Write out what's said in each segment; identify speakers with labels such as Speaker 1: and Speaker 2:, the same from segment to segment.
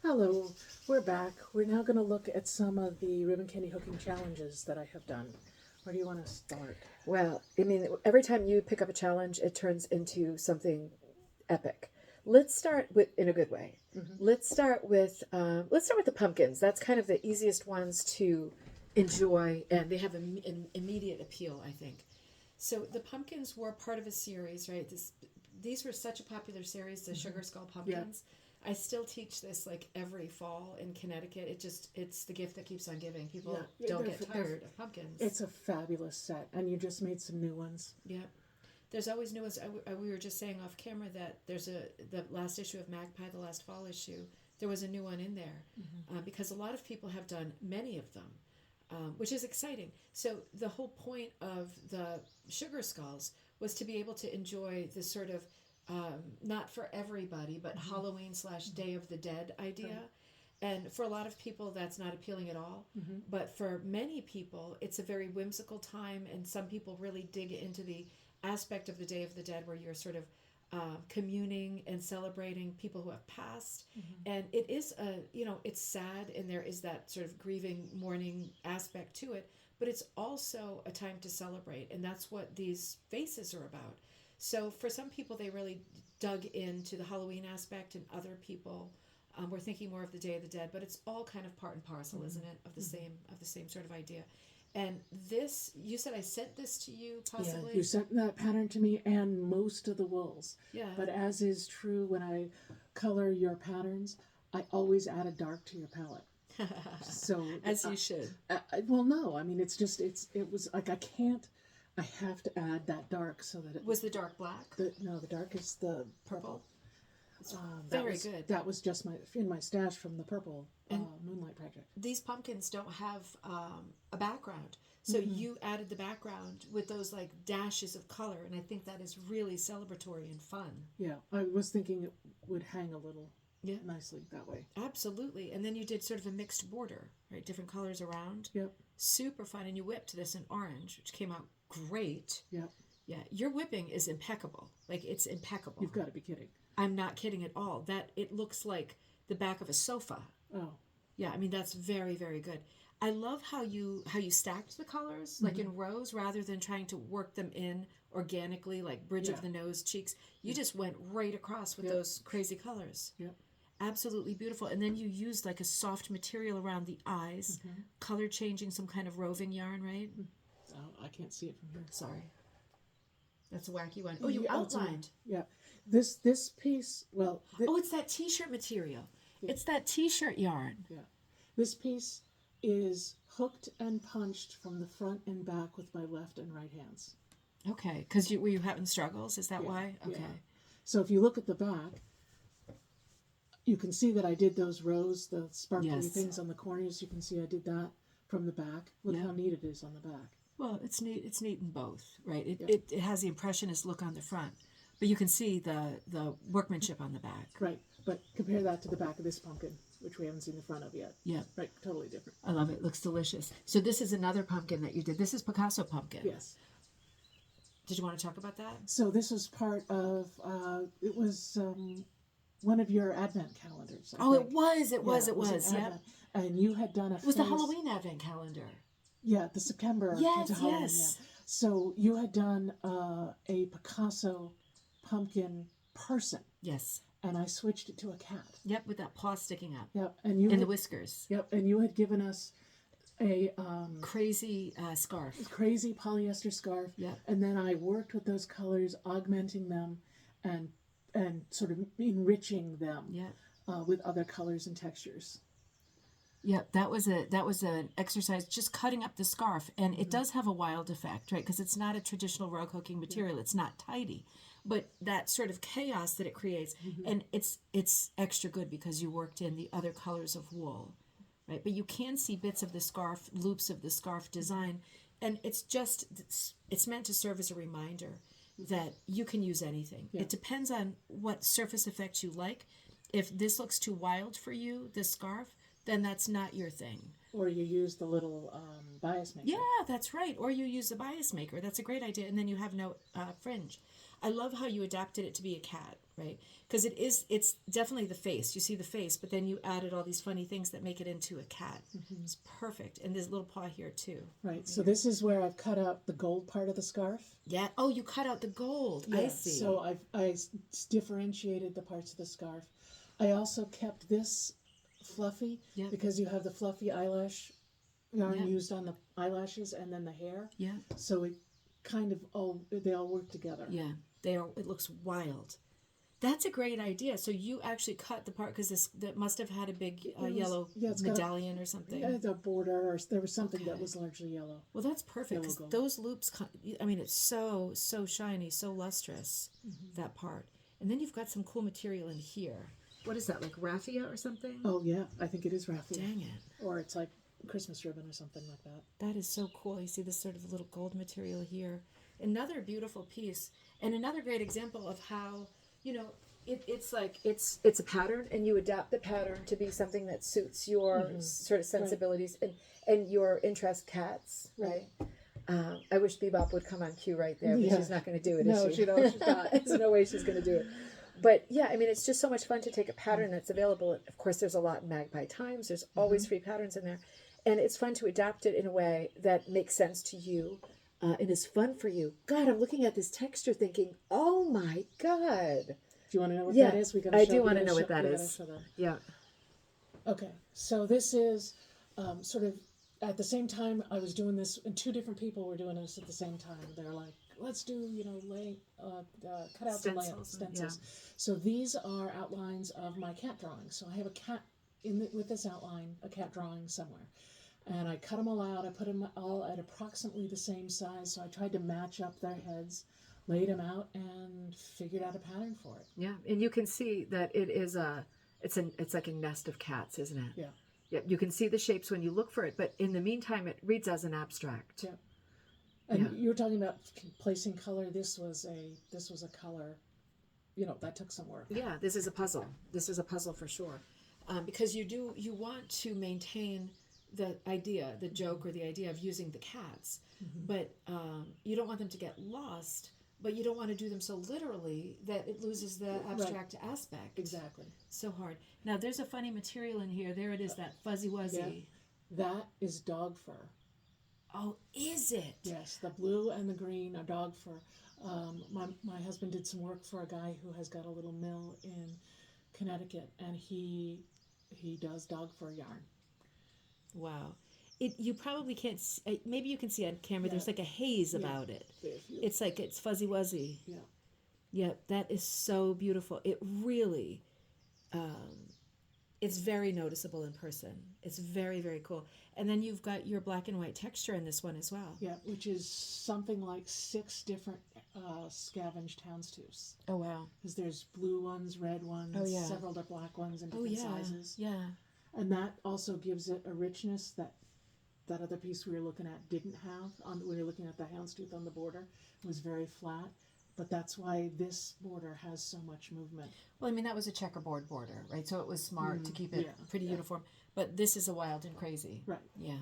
Speaker 1: Hello, we're back. We're now going to look at some of the ribbon candy hooking challenges that I have done. Where do you want to start?
Speaker 2: Well, I mean, every time you pick up a challenge, it turns into something epic. Let's start with in a good way. Let's start with the pumpkins. That's kind of the easiest ones to enjoy, and they have an immediate appeal, I think. So the pumpkins were part of a series, right? These were such a popular series, the Sugar Skull pumpkins. I still teach this like every fall in Connecticut. It's the gift that keeps on giving. People don't get tired of pumpkins.
Speaker 1: It's a fabulous set, and you just made some new ones.
Speaker 2: Yeah. There's always new ones. We were just saying off camera that the last issue of Magpie, the last fall issue, there was a new one in there because a lot of people have done many of them, which is exciting. So the whole point of the Sugar Skulls was to be able to enjoy this sort of not for everybody, but Halloween / Day of the Dead idea. And for a lot of people, that's not appealing at all. But for many people, it's a very whimsical time, and some people really dig into the aspect of the Day of the Dead where you're sort of communing and celebrating people who have passed. And it is it's sad, and there is that sort of grieving, mourning aspect to it, but it's also a time to celebrate, and that's what these faces are about. So for some people, they really dug into the Halloween aspect, and other people were thinking more of the Day of the Dead. But it's all kind of part and parcel, isn't it, of the same sort of idea. And this, you said I sent this to you, possibly?
Speaker 1: Yeah, you sent that pattern to me and most of the wools.
Speaker 2: Yeah.
Speaker 1: But as is true when I color your patterns, I always add a dark to your palette. So
Speaker 2: As you should.
Speaker 1: Well, no, I mean it was like I have to add that dark so that it
Speaker 2: Was the dark black?
Speaker 1: No, the dark is the purple.
Speaker 2: Very good.
Speaker 1: That was just in my stash from the purple Moonlight Project.
Speaker 2: These pumpkins don't have a background, so you added the background with those like dashes of color, and I think that is really celebratory and fun.
Speaker 1: Yeah, I was thinking it would hang a little nicely that way.
Speaker 2: Absolutely. And then you did sort of a mixed border, right? Different colors around.
Speaker 1: Yep.
Speaker 2: Super fun. And you whipped this in orange, which came out great.
Speaker 1: Yep.
Speaker 2: Yeah. Your whipping is impeccable. Like, it's impeccable.
Speaker 1: You've got to be kidding.
Speaker 2: I'm not kidding at all. That it looks like the back of a sofa.
Speaker 1: Oh.
Speaker 2: Yeah, I mean, that's very, very good. I love how you stacked the colors, like in rows, rather than trying to work them in organically, like bridge of the nose, cheeks. You just went right across with those crazy colors.
Speaker 1: Yep.
Speaker 2: Absolutely beautiful. And then you used like a soft material around the eyes, color changing, some kind of roving yarn, right?
Speaker 1: Oh, I can't see it from here.
Speaker 2: Sorry. That's a wacky one. Oh, you outlined.
Speaker 1: Yeah. This piece, well...
Speaker 2: it's that t-shirt material. Yeah. It's that t-shirt yarn.
Speaker 1: Yeah. This piece is hooked and punched from the front and back with my left and right hands.
Speaker 2: Okay. Because were you having struggles? Is that why? Okay.
Speaker 1: Yeah. So if you look at the back, you can see that I did those rows, the sparkly things on the corners. You can see I did that from the back. Look how neat it is on the back.
Speaker 2: Well, it's neat. It's neat in both, right? It has the impressionist look on the front, but you can see the workmanship on the back.
Speaker 1: Right, but compare that to the back of this pumpkin, which we haven't seen the front of yet.
Speaker 2: Yeah.
Speaker 1: Right, totally different.
Speaker 2: I love it. It looks delicious. So this is another pumpkin that you did. This is Picasso pumpkin.
Speaker 1: Yes.
Speaker 2: Did you want to talk about that?
Speaker 1: So this was part of, it was one of your Advent calendars. I think.
Speaker 2: It was. Yeah.
Speaker 1: And you had done
Speaker 2: It was the Halloween Advent calendar.
Speaker 1: Yeah, the September to Halloween.
Speaker 2: Yes.
Speaker 1: Yeah. So you had done a Picasso pumpkin person.
Speaker 2: Yes.
Speaker 1: And I switched it to a cat.
Speaker 2: Yep, with that paw sticking up.
Speaker 1: Yep, and
Speaker 2: the whiskers.
Speaker 1: Yep, and you had given us a
Speaker 2: crazy scarf.
Speaker 1: Crazy polyester scarf.
Speaker 2: Yep.
Speaker 1: And then I worked with those colors, augmenting them, and sort of enriching them. With other colors and textures.
Speaker 2: Yeah, that was an exercise, just cutting up the scarf, and it does have a wild effect, right? Because it's not a traditional rug hooking material; it's not tidy, but that sort of chaos that it creates, and it's extra good because you worked in the other colors of wool, right? But you can see bits of the scarf, loops of the scarf design, and it's meant to serve as a reminder that you can use anything. It depends on what surface effects you like. If this looks too wild for you, this scarf, then that's not your thing.
Speaker 1: Or you use the little bias maker.
Speaker 2: Yeah, that's right. Or you use the bias maker. That's a great idea. And then you have no fringe. I love how you adapted it to be a cat, right? Because it's definitely the face. You see the face, but then you added all these funny things that make it into a cat. Mm-hmm. It's perfect. And there's a little paw here too.
Speaker 1: Right. So this is where I've cut out the gold part of the scarf.
Speaker 2: Yeah. Oh, you cut out the gold. Yeah. I see.
Speaker 1: So I differentiated the parts of the scarf. I also kept this fluffy because you have the fluffy eyelash yarn used on the eyelashes and then the hair. Yeah. So it kind of they all work together.
Speaker 2: Yeah. It looks wild. That's a great idea. So you actually cut the part because that must have had a big yellow medallion or something.
Speaker 1: Yeah, the border, or there was something that was largely yellow.
Speaker 2: Well, that's perfect because those loops. I mean, it's so shiny, so lustrous. Mm-hmm. That part, and then you've got some cool material in here. What is that, like raffia or something?
Speaker 1: Oh yeah, I think it is raffia.
Speaker 2: Dang it!
Speaker 1: Or it's like Christmas ribbon or something like that.
Speaker 2: That is so cool. You see this sort of little gold material here. Another beautiful piece, and another great example of how. It's like it's a pattern, and you adapt the pattern to be something that suits your sort of sensibilities and your interest. Cats, right? I wish Bebop would come on cue right there, but she's not going to do it.
Speaker 1: No,
Speaker 2: is she?
Speaker 1: She's not.
Speaker 2: There's no way she's going to do it. But yeah, I mean, it's just so much fun to take a pattern that's available. Of course, there's a lot in Magpie Times. There's always free patterns in there, and it's fun to adapt it in a way that makes sense to you. And is fun for you. God, I'm looking at this texture thinking, oh my God.
Speaker 1: Do you want to know what that is?
Speaker 2: I do want to know what that is. Yeah.
Speaker 1: Okay, so this is sort of at the same time I was doing this, and two different people were doing this at the same time. They're like, let's do, cutouts and layouts, stencils. Yeah. So these are outlines of my cat drawings. So I have a cat with this outline, a cat drawing somewhere. And I cut them all out. I put them all at approximately the same size. So I tried to match up their heads, laid them out, and figured out a pattern for it.
Speaker 2: Yeah, and you can see that it's like a nest of cats, isn't it?
Speaker 1: Yeah.
Speaker 2: Yeah, you can see the shapes when you look for it, but in the meantime, it reads as an abstract.
Speaker 1: Yeah. And you were talking about placing color. This was a color. That took some work.
Speaker 2: Yeah, this is a puzzle. This is a puzzle for sure, because you want to maintain the idea, the joke, or the idea of using the cats, but you don't want them to get lost, but you don't want to do them so literally that it loses the abstract aspect.
Speaker 1: Exactly.
Speaker 2: So hard. Now, there's a funny material in here. There it is, that fuzzy wuzzy.
Speaker 1: Yeah. That is dog fur.
Speaker 2: Oh, is it?
Speaker 1: Yes, the blue and the green are dog fur. My husband did some work for a guy who has got a little mill in Connecticut, and he does dog fur yarn.
Speaker 2: Wow. You probably can't, maybe you can see on camera, there's like a haze about it. It's like, it's fuzzy wuzzy.
Speaker 1: Yeah.
Speaker 2: Yeah, that is so beautiful. It really, it's very noticeable in person. It's very, very cool. And then you've got your black and white texture in this one as well.
Speaker 1: Yeah, which is something like 6 different scavenged houndstooths.
Speaker 2: Oh, wow.
Speaker 1: Because there's blue ones, red ones, several black ones in different sizes.
Speaker 2: Yeah.
Speaker 1: And that also gives it a richness that other piece we were looking at didn't have. We were looking at the houndstooth on the border. It was very flat. But that's why this border has so much movement.
Speaker 2: Well, I mean, that was a checkerboard border, right? So it was smart to keep it pretty uniform. But this is a wild and crazy.
Speaker 1: Right.
Speaker 2: Yeah.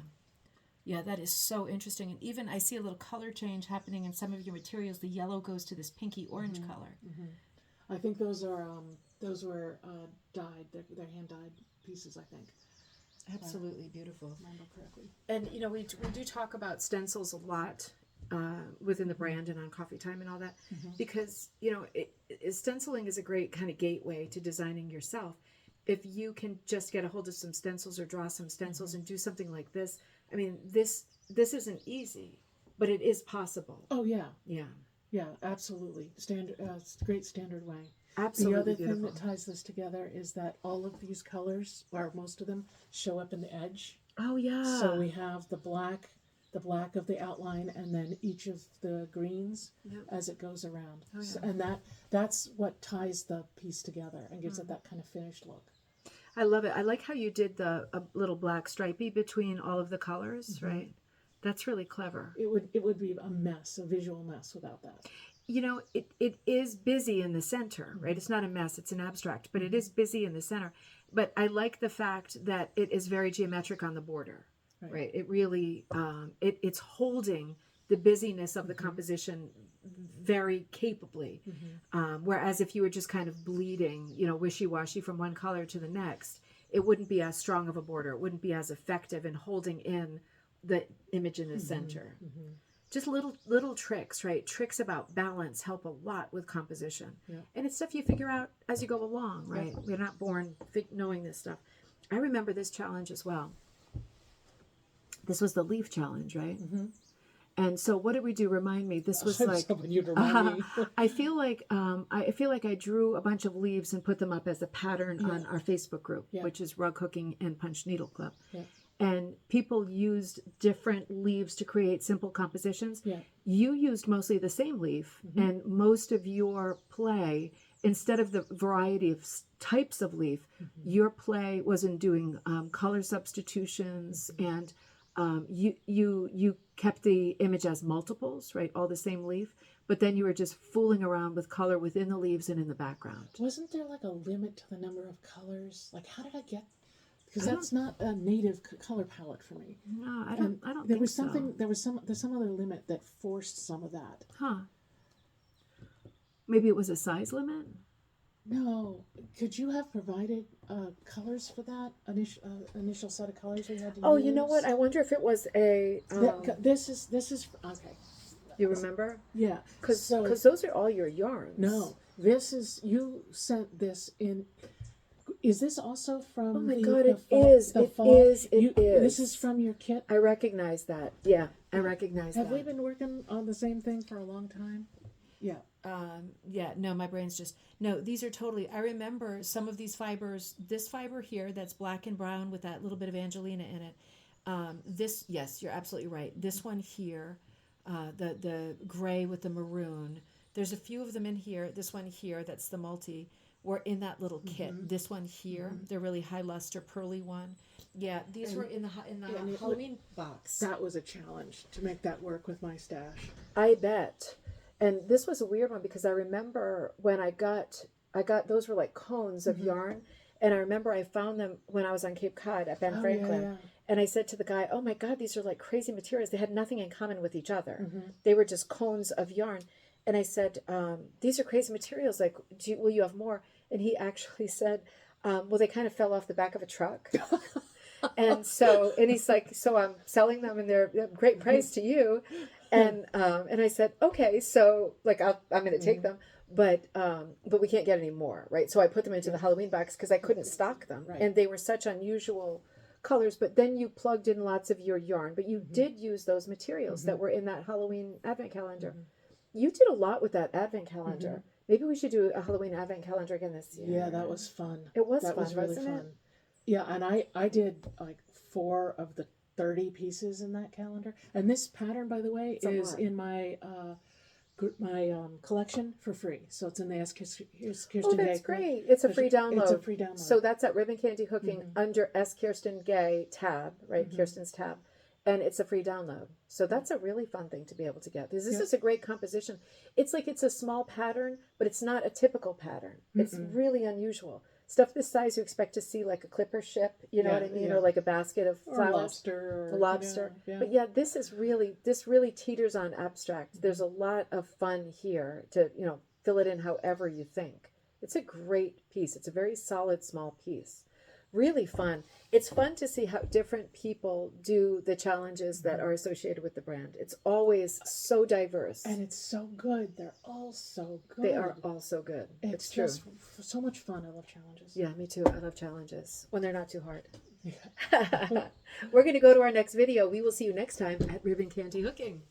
Speaker 2: Yeah, that is so interesting. And even I see a little color change happening in some of your materials. The yellow goes to this pinky orange color.
Speaker 1: Mm-hmm. I think those were dyed. They're hand-dyed pieces, I think.
Speaker 2: Absolutely beautiful.
Speaker 1: Remember correctly.
Speaker 2: And, we do talk about stencils a lot within the brand and on Coffee Time and all that, because, stenciling is a great kind of gateway to designing yourself. If you can just get a hold of some stencils or draw some stencils and do something like this, I mean, this isn't easy, but it is possible.
Speaker 1: Oh, yeah.
Speaker 2: Yeah.
Speaker 1: Yeah, absolutely. It's a great standard way.
Speaker 2: Absolutely.
Speaker 1: The other thing that ties this together is that all of these colors, or most of them, show up in the edge.
Speaker 2: Oh, yeah.
Speaker 1: So we have the black of the outline, and then each of the greens as it goes around. Oh, yeah. So, and that's what ties the piece together and gives it that kind of finished look.
Speaker 2: I love it. I like how you did a little black stripey between all of the colors, right? That's really clever.
Speaker 1: It would be a mess, a visual mess without that.
Speaker 2: It is busy in the center, right? It's not a mess, it's an abstract, but it is busy in the center. But I like the fact that it is very geometric on the border, right? It really, it's holding
Speaker 3: the busyness of the composition very capably. Whereas if you were just kind of bleeding, you know, wishy-washy from one color to the next, it wouldn't be as strong of a border. It wouldn't be as effective in holding in the image in the center. Just little tricks, right? Tricks about balance help a lot with composition. And it's stuff you figure out as you go along, right? We're not born knowing this stuff. I remember this challenge as well. This was the leaf challenge, right? And so what did we do? Remind me. This was like
Speaker 1: you'd remind me.
Speaker 3: I feel like I drew a bunch of leaves and put them up as a pattern on our Facebook group, which is Rug Hooking and Punch Needle Club. And people used different leaves to create simple compositions. You used mostly the same leaf, and most of your play, instead of the variety of types of leaf, your play was in doing color substitutions, and you kept the image as multiples, right? All the same leaf, but then you were just fooling around with color within the leaves and in the background.
Speaker 1: Wasn't there like a limit to the number of colors? Like, how did I get? Because that's not a native color palette for me.
Speaker 3: No, I don't
Speaker 1: There
Speaker 3: think
Speaker 1: was
Speaker 3: so.
Speaker 1: something. There's some other limit that forced some of that.
Speaker 3: Huh? Maybe it was a size limit.
Speaker 1: No, could you have provided colors for that initial set of colors we had to use?
Speaker 3: Oh, you know what? I wonder if it was a.
Speaker 1: This is okay.
Speaker 3: You remember?
Speaker 1: Yeah,
Speaker 3: Because those are all your yarns.
Speaker 1: no, this is you sent this in. Is this also from?
Speaker 3: Oh my
Speaker 1: the,
Speaker 3: God!
Speaker 1: the
Speaker 3: It
Speaker 1: fall,
Speaker 3: is.
Speaker 1: The
Speaker 3: It
Speaker 1: fall?
Speaker 3: is. It is.
Speaker 1: This is from your kit.
Speaker 3: I recognize that. Yeah, I recognize
Speaker 1: Have
Speaker 3: that.
Speaker 1: we been working on the same thing for a long time? Yeah.
Speaker 2: No, my brain's just, no, these are totally, I remember some of these fibers, this fiber here that's black and brown with that little bit of Angelina in it. This, yes, you're absolutely right. This one here, the gray with the maroon, there's a few of them in here. This one here, that's the multi, were in that little kit. This one here, the really high luster pearly one. Yeah, these were in the Halloween box.
Speaker 1: That was a challenge to make that work with my stash.
Speaker 3: I bet. And this was a weird one because I remember when I got those were like cones of yarn, and I remember I found them when I was on Cape Cod at Ben Franklin.
Speaker 1: Yeah.
Speaker 3: And I said to the guy, "Oh my God, these are like crazy materials. They had nothing in common with each other. They were just cones of yarn." And I said, "These are crazy materials. Like, will you have more?" And he actually said, "Well, they kind of fell off the back of a truck." And he's like, "So I'm selling them, and they're great price to you." And I said, "Okay, so like I'm going to take them, but we can't get any more, right?" So I put them into the Halloween box because I couldn't stock them, and they were such unusual colors. But then you plugged in lots of your yarn, but you did use those materials that were in that Halloween advent calendar. You did a lot with that advent calendar. Maybe we should do a Halloween advent calendar again this year.
Speaker 1: Yeah, that was fun.
Speaker 3: It was
Speaker 1: that
Speaker 3: fun,
Speaker 1: was really
Speaker 3: wasn't
Speaker 1: fun.
Speaker 3: it?
Speaker 1: Yeah, and I did like 4 of the 30 pieces in that calendar. And this pattern, by the way,
Speaker 3: It's a
Speaker 1: is
Speaker 3: lot.
Speaker 1: in my collection for free. So it's in the Kirsten
Speaker 3: Oh,
Speaker 1: Gay.
Speaker 3: that's great. It's a free download.
Speaker 1: It's a free download.
Speaker 3: So that's at Ribbon Candy Hooking under S. Kirsten Gay tab, right? Kirsten's tab. And it's a free download. So that's a really fun thing to be able to get. This is a great composition. It's like it's a small pattern, but it's not a typical pattern. It's really unusual. Stuff this size you expect to see like a clipper ship, you know what I mean? Or like a basket of flowers.
Speaker 1: Or
Speaker 3: Lobster.
Speaker 1: Yeah.
Speaker 3: But yeah, this really teeters on abstract. There's a lot of fun here to, fill it in however you think. It's a great piece. It's a very solid small piece. Really fun. It's fun to see how different people do the challenges that are associated with the brand. It's always so diverse.
Speaker 1: And it's so good. They're all so good.
Speaker 3: They are all so good.
Speaker 1: It's
Speaker 3: true.
Speaker 1: just so much fun. I love challenges.
Speaker 3: Yeah, me too. I love challenges when they're not too hard. We're going to go to our next video. We will see you next time at Ribbon Candy Hooking.